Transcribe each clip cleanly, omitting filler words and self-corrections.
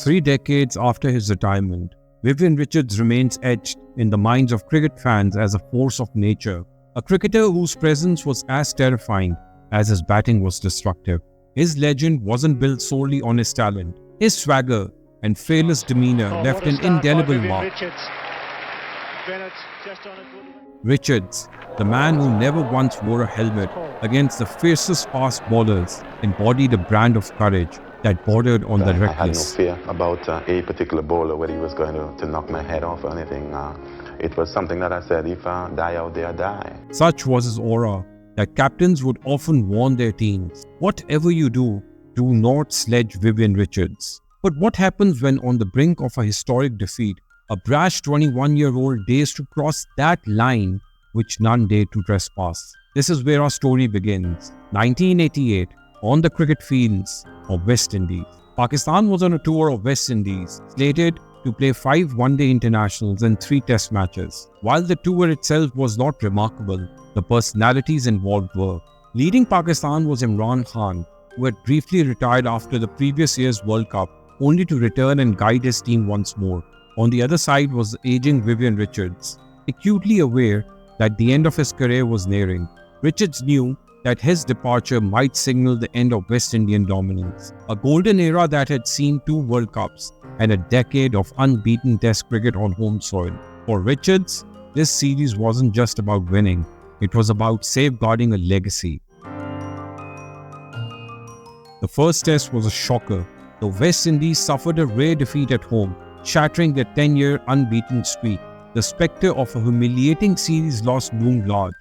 3 decades after his retirement, Vivian Richards remains etched in the minds of cricket fans as a force of nature, a cricketer whose presence was as terrifying as his batting was destructive. His legend wasn't built solely on his talent. His swagger and fearless demeanour left an indelible mark. Richards, the man who never once wore a helmet against the fiercest fast bowlers, embodied a brand of courage that bordered on the reckless. I had no fear about a particular bowler, whether he was going to knock my head off or anything. It was something that I said, if I die out there, die. Such was his aura that captains would often warn their teams, whatever you do not sledge Vivian Richards. But what happens when on the brink of a historic defeat, a brash 21-year-old dares to cross that line which none dare to trespass? This is where our story begins. 1988, on the cricket fields of West Indies. Pakistan was on a tour of West Indies, slated to play 5 one-day internationals and 3 test matches. While the tour itself was not remarkable, the personalities involved were. Leading Pakistan was Imran Khan, who had briefly retired after the previous year's World Cup, only to return and guide his team once more. On the other side was the aging Vivian Richards, acutely aware that the end of his career was nearing. Richards knew that his departure might signal the end of West Indian dominance, a golden era that had seen 2 World Cups and a decade of unbeaten Test cricket on home soil. For Richards, this series wasn't just about winning, it was about safeguarding a legacy. The first Test was a shocker. The West Indies suffered a rare defeat at home, shattering their 10-year unbeaten streak. The spectre of a humiliating series loss loomed large.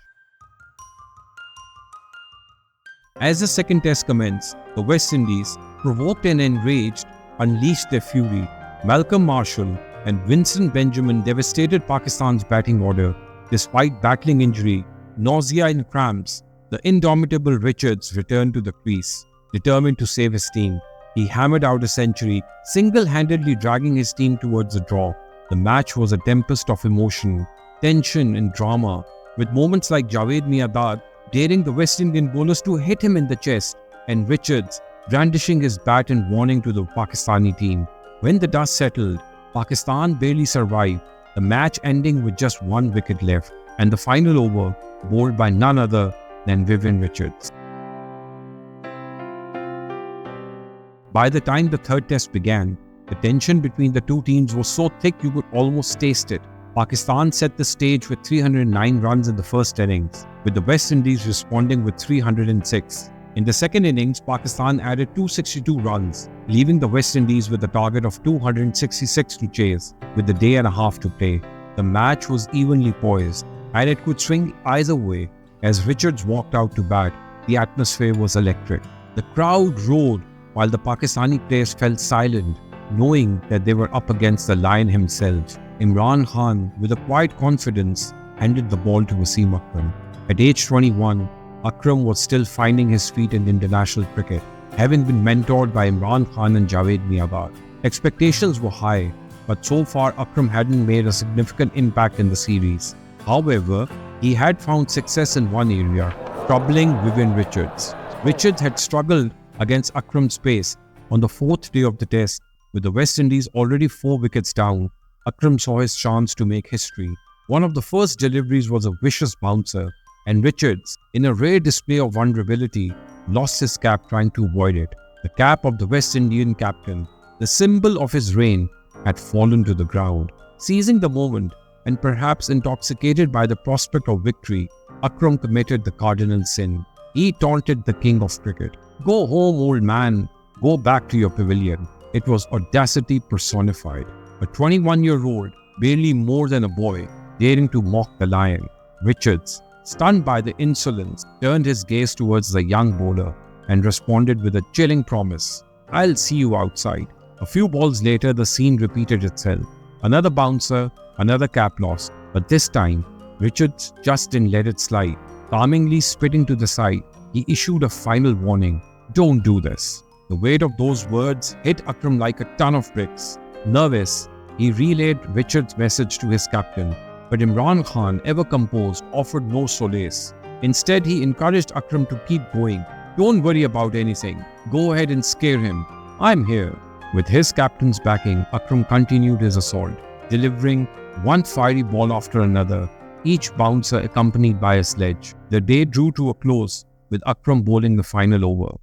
As the second Test commenced, the West Indies, provoked and enraged, unleashed their fury. Malcolm Marshall and Vincent Benjamin devastated Pakistan's batting order. Despite battling injury, nausea and cramps, the indomitable Richards returned to the crease, determined to save his team. He hammered out a century, single-handedly dragging his team towards a draw. The match was a tempest of emotion, tension and drama, with moments like Javed Miandad daring the West Indian bowlers to hit him in the chest, and Richards brandishing his bat in warning to the Pakistani team. When the dust settled, Pakistan barely survived, the match ending with just 1 wicket left, and the final over bowled by none other than Vivian Richards. By the time the third Test began, the tension between the two teams was so thick you could almost taste it. Pakistan set the stage with 309 runs in the first innings, with the West Indies responding with 306. In the second innings, Pakistan added 262 runs, leaving the West Indies with a target of 266 to chase, with a day and a half to play. The match was evenly poised, and it could swing either way. As Richards walked out to bat, the atmosphere was electric. The crowd roared, while the Pakistani players fell silent, knowing that they were up against the lion himself. Imran Khan, with a quiet confidence, handed the ball to Wasim Akram. At age 21, Akram was still finding his feet in international cricket, having been mentored by Imran Khan and Javed Miandad. Expectations were high, but so far Akram hadn't made a significant impact in the series. However, he had found success in one area, troubling Vivian Richards. Richards had struggled against Akram's pace. On the 4th day of the Test, with the West Indies already 4 wickets down, Akram saw his chance to make history. One of the first deliveries was a vicious bouncer, and Richards, in a rare display of vulnerability, lost his cap trying to avoid it. The cap of the West Indian captain, the symbol of his reign, had fallen to the ground. Seizing the moment, and perhaps intoxicated by the prospect of victory, Akram committed the cardinal sin. He taunted the king of cricket. "Go home, old man. Go back to your pavilion." It was audacity personified. A 21-year-old, barely more than a boy, daring to mock the lion. Richards, stunned by the insolence, turned his gaze towards the young bowler and responded with a chilling promise, "I'll see you outside." A few balls later, the scene repeated itself. Another bouncer, another cap loss, but this time, Richards just didn't let it slide. Calmingly spitting to the side, he issued a final warning, "Don't do this." The weight of those words hit Akram like a ton of bricks. Nervous, he relayed Richards' message to his captain, but Imran Khan, ever composed, offered no solace. Instead, he encouraged Akram to keep going. "Don't worry about anything. Go ahead and scare him. I'm here." With his captain's backing, Akram continued his assault, delivering one fiery ball after another, each bouncer accompanied by a sledge. The day drew to a close, with Akram bowling the final over.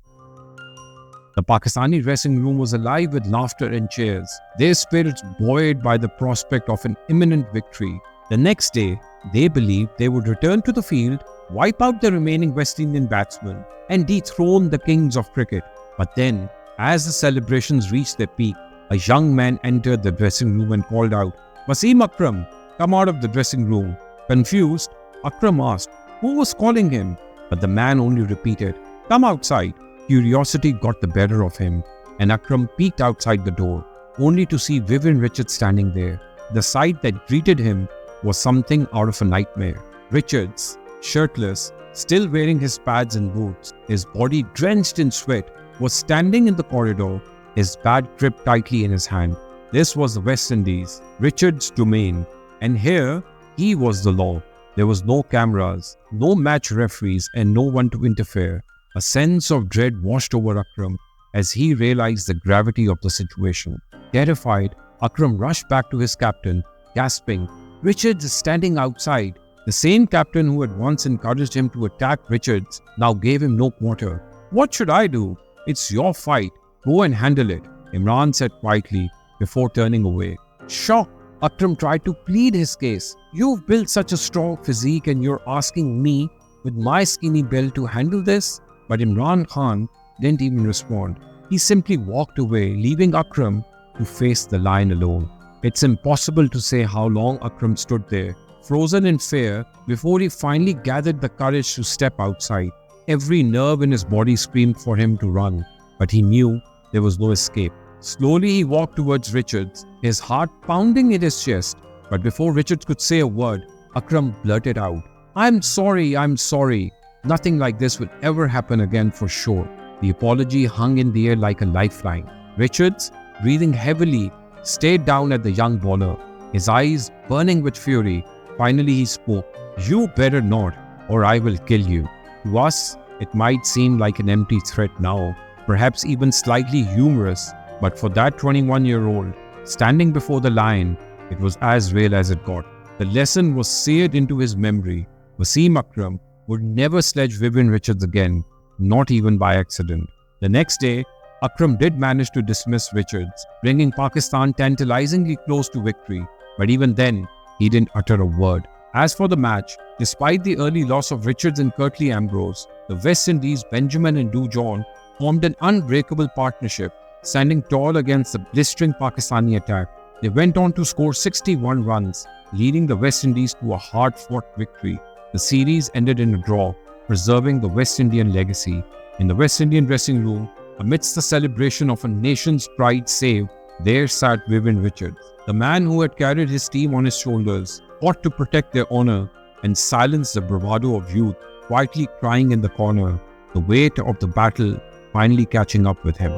The Pakistani dressing room was alive with laughter and cheers, their spirits buoyed by the prospect of an imminent victory. The next day, they believed they would return to the field, wipe out the remaining West Indian batsmen, and dethrone the kings of cricket. But then, as the celebrations reached their peak, a young man entered the dressing room and called out, "Wasim Akram, come out of the dressing room." Confused, Akram asked who was calling him, but the man only repeated, "Come outside." Curiosity got the better of him, and Akram peeked outside the door, only to see Vivian Richards standing there. The sight that greeted him was something out of a nightmare. Richards, shirtless, still wearing his pads and boots, his body drenched in sweat, was standing in the corridor, his bat gripped tightly in his hand. This was the West Indies, Richards' domain, and here he was the law. There was no cameras, no match referees, and no one to interfere. A sense of dread washed over Akram as he realized the gravity of the situation. Terrified, Akram rushed back to his captain, gasping, "Richards is standing outside." The same captain who had once encouraged him to attack Richards now gave him no quarter. "What should I do? It's your fight. Go and handle it," Imran said quietly before turning away. Shocked, Akram tried to plead his case. "You've built such a strong physique and you're asking me, with my skinny build, to handle this?" But Imran Khan didn't even respond. He simply walked away, leaving Akram to face the lion alone. It's impossible to say how long Akram stood there, frozen in fear, before he finally gathered the courage to step outside. Every nerve in his body screamed for him to run, but he knew there was no escape. Slowly he walked towards Richards, his heart pounding in his chest. But before Richards could say a word, Akram blurted out, I'm sorry. Nothing like this will ever happen again for sure." The apology hung in the air like a lifeline. Richards, breathing heavily, stared down at the young bowler, his eyes burning with fury. Finally he spoke, "You better not, or I will kill you." To us, it might seem like an empty threat now, perhaps even slightly humorous, but for that 21-year-old, standing before the lion, it was as real as it got. The lesson was seared into his memory. Wasim Akram would never sledge Vivian Richards again, not even by accident. The next day, Akram did manage to dismiss Richards, bringing Pakistan tantalizingly close to victory, but even then, he didn't utter a word. As for the match, despite the early loss of Richards and Curtly Ambrose, the West Indies, Benjamin and Dujon, formed an unbreakable partnership, standing tall against the blistering Pakistani attack. They went on to score 61 runs, leading the West Indies to a hard-fought victory. The series ended in a draw, preserving the West Indian legacy. In the West Indian dressing room, amidst the celebration of a nation's pride save, there sat Vivian Richards, the man who had carried his team on his shoulders, fought to protect their honor, and silence the bravado of youth, quietly crying in the corner, the weight of the battle finally catching up with him.